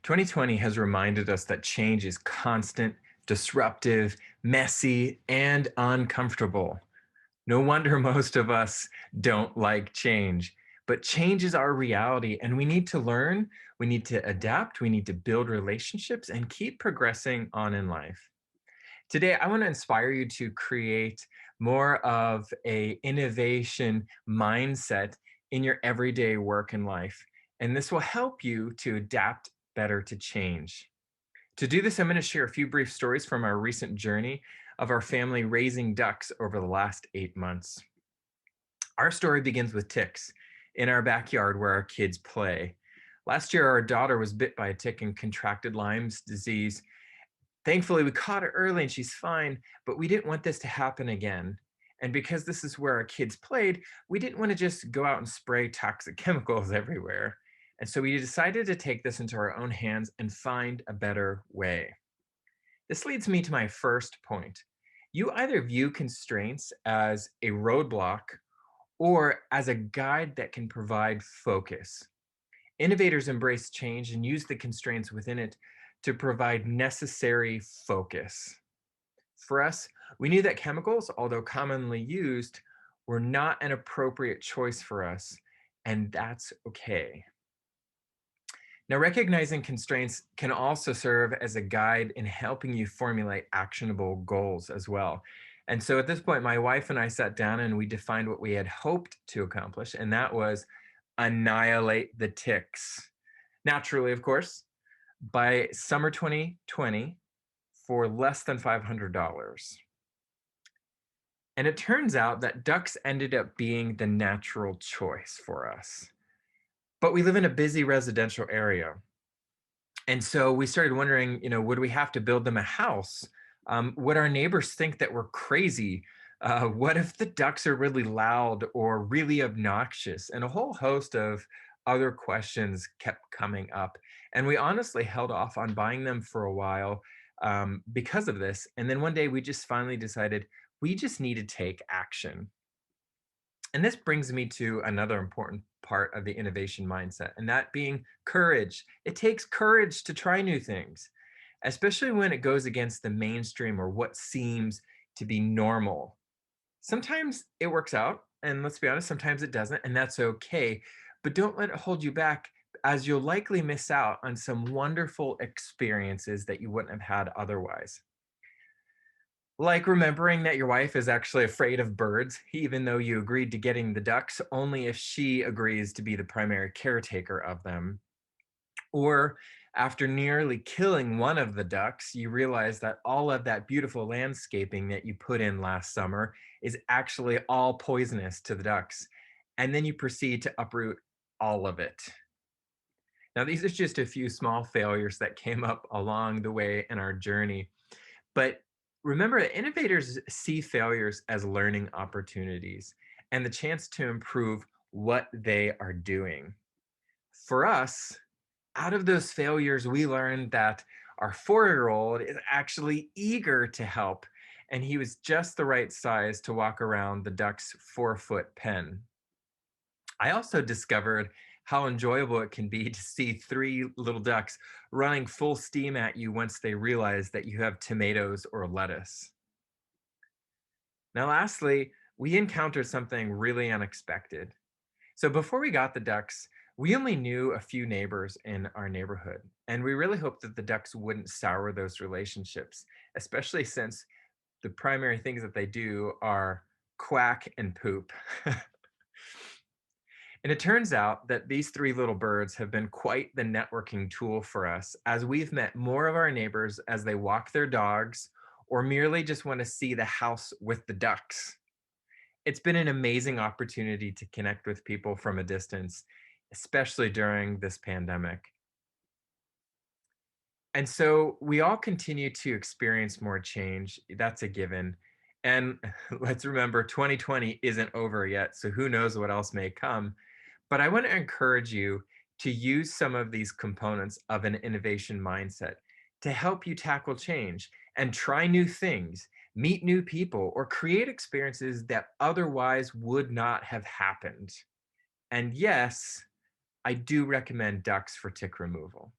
2020 has reminded us that change is constant, disruptive, messy, and uncomfortable. No wonder most of us don't like change. But change is our reality, and we need to learn, we need to adapt, we need to build relationships and keep progressing on in life. Today, I want to inspire you to create more of a innovation mindset in your everyday work and life. And this will help you to adapt better to change. To do this, I'm going to share a few brief stories from our recent journey of our family raising ducks over the last 8 months. Our story begins with ticks in our backyard where our kids play. Last year, our daughter was bit by a tick and contracted Lyme's disease. Thankfully, we caught her early and she's fine, but we didn't want this to happen again. And because this is where our kids played, we didn't want to just go out and spray toxic chemicals everywhere. And so we decided to take this into our own hands and find a better way. This leads me to my first point. You either view constraints as a roadblock or as a guide that can provide focus. Innovators embrace change and use the constraints within it to provide necessary focus. For us, we knew that chemicals, although commonly used, were not an appropriate choice for us, and that's okay. Now, recognizing constraints can also serve as a guide in helping you formulate actionable goals as well. And so at this point, my wife and I sat down and we defined what we had hoped to accomplish, and that was annihilate the ticks. Naturally, of course, by summer 2020 for less than $500. And it turns out that ducks ended up being the natural choice for us. But we live in a busy residential area. And so we started wondering, would we have to build them a house? Would our neighbors think that we're crazy? What if the ducks are really loud or really obnoxious? And a whole host of other questions kept coming up. And we honestly held off on buying them for a while because of this. And then one day we just finally decided we just need to take action. And this brings me to another important part of the innovation mindset, and that being courage. It takes courage to try new things, especially when it goes against the mainstream or what seems to be normal. Sometimes it works out, and let's be honest, sometimes it doesn't, and that's okay. But don't let it hold you back, as you'll likely miss out on some wonderful experiences that you wouldn't have had otherwise. Like remembering that your wife is actually afraid of birds, even though you agreed to getting the ducks only if she agrees to be the primary caretaker of them. Or after nearly killing one of the ducks, you realize that all of that beautiful landscaping that you put in last summer is actually all poisonous to the ducks. And then you proceed to uproot all of it. Now, these are just a few small failures that came up along the way in our journey. But remember that innovators see failures as learning opportunities and the chance to improve what they are doing. For us, out of those failures, we learned that our 4-year-old is actually eager to help, and he was just the right size to walk around the duck's 4-foot pen. I also discovered how enjoyable it can be to see 3 little ducks running full steam at you once they realize that you have tomatoes or lettuce. Now, lastly, we encountered something really unexpected. So before we got the ducks, we only knew a few neighbors in our neighborhood, and we really hoped that the ducks wouldn't sour those relationships, especially since the primary things that they do are quack and poop. And it turns out that these 3 little birds have been quite the networking tool for us, as we've met more of our neighbors as they walk their dogs or merely just want to see the house with the ducks. It's been an amazing opportunity to connect with people from a distance, especially during this pandemic. And so we all continue to experience more change. That's a given. And let's remember, 2020 isn't over yet. So who knows what else may come. But I want to encourage you to use some of these components of an innovation mindset to help you tackle change and try new things, meet new people, or create experiences that otherwise would not have happened. And yes, I do recommend ducks for tick removal.